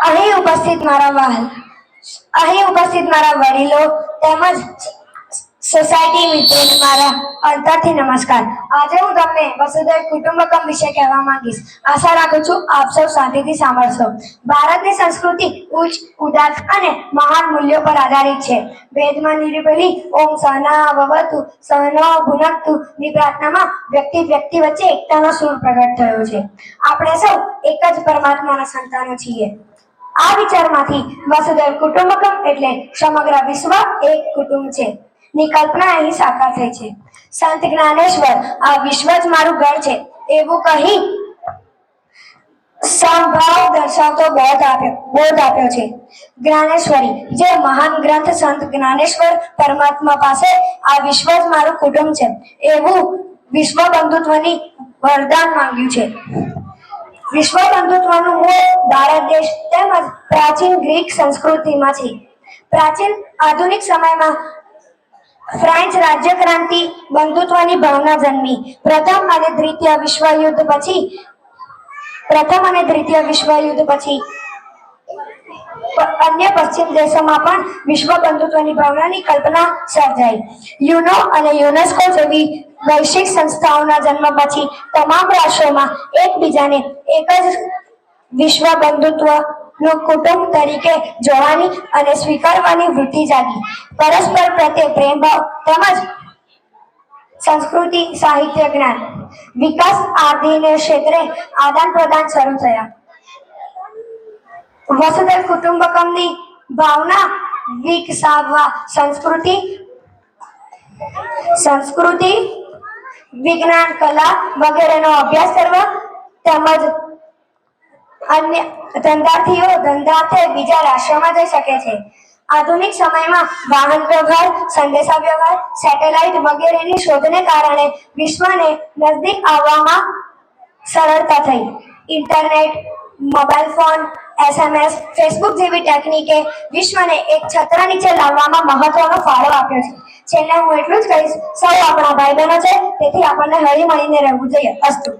અહીં ઉપસ્થિત મારા વડીલો તેમજ સોસાયટી મિત્રોને મારા અંતરથી નમસ્કાર। આજે હું તમને વસુધૈવ કુટુંબકમ વિશે કહેવા માંગીશ। આશા રાખું છું આપ સૌ શાંતિથી સાંભળશો। ભારતની સંસ્કૃતિ ઉચ્ચ ઉદાર અને મહાન મૂલ્યો પર આધારિત છે। વેદમાં નિરૂપેલી ઓમ સહના ભવતુ સહનો ભુનક્તુ ની પ્રાર્થનામાં વ્યક્તિ વચ્ચે એકતાનો સૂર પ્રગટ થયો છે। આપણે સૌ એક જ પરમાત્માના સંતાનો છીએ। આ વિચારમાંથી વસુધૈવ કુટુંબકમ એટલે સમગ્ર વિશ્વ એક કુટુંબ છે ની કલ્પના અહીં સાકાર થઈ છે। સંત જ્ઞાનેશ્વર આ વિશ્વ જ મારું ઘર છે એવું કહી સમભાવ દર્શાવતો બોધ આપ્યો છે। જ્ઞાનેશ્વરી જે મહાન ગ્રંથ સંત જ્ઞાનેશ્વર પરમાત્મા પાસે આ વિશ્વ જ મારું કુટુંબ છે એવું વિશ્વ બંધુત્વની વરદાન માંગ્યું છે। વિશ્વ બંધુત્વનું મૂળ ભારત દેશ તેમજ પ્રાચીન ગ્રીક સંસ્કૃતિમાં છે। પ્રાચીન આધુનિક સમયમાં ફ્રેન્ચ રાજ્યક્રાંતિ બંધુત્વની ભાવના જન્મી। પ્રથમ અને દ્વિતીય વિશ્વયુદ્ધ પછી અન્ય પશ્ચિમ દેશોમાં પણ વિશ્વ બંધુત્વની ભાવનાની કલ્પના સર્જાઈ। યુનો અને યુનેસ્કો જેવી વૈશ્વિક સંસ્થાઓના જન્મ પછી તમામ રાષ્ટ્રોમાં એકબીજાને એક જ વિશ્વ બંધુત્વનું કુટુંબ તરીકે જોવાની અને સ્વીકારવાની વૃત્તિ જાગી। પરસ્પર પ્રત્યે પ્રેમભાવ તેમજ સંસ્કૃતિ સાહિત્ય જ્ઞાન વિકાસ આદિને ક્ષેત્રે આદાન પ્રદાન શરૂ થયા। વસુધૈવ કુટુંબકમની ભાવના વિકસાવવા સંસ્કૃતિ વિજ્ઞાન કલા વગેરેનો અભ્યાસ કરવા તેમજ અન્ય ધંધાર્થીઓ ધંધાર્થે બીજા રાષ્ટ્રોમાં જઈ શકે છે। આધુનિક સમયમાં વાહન વ્યવહાર સંદેશા વ્યવહાર સેટેલાઇટ વગેરેની શોધને કારણે વિશ્વને નજદીક આવવામાં સરળતા થઈ। Internet mobile phone SMS Facebook જેવી ટેકનિકે વિશ્વને એક છત્ર નીચે લાવવામાં મહત્વનો ફાળો આપ્યો છે। છેલ્લે હું એટલું જ કહીશ સૌ આપણા ભાઈ બહેનો છે તેથી આપણને હળી મળીને રહેવું જોઈએ। અસ્તુ।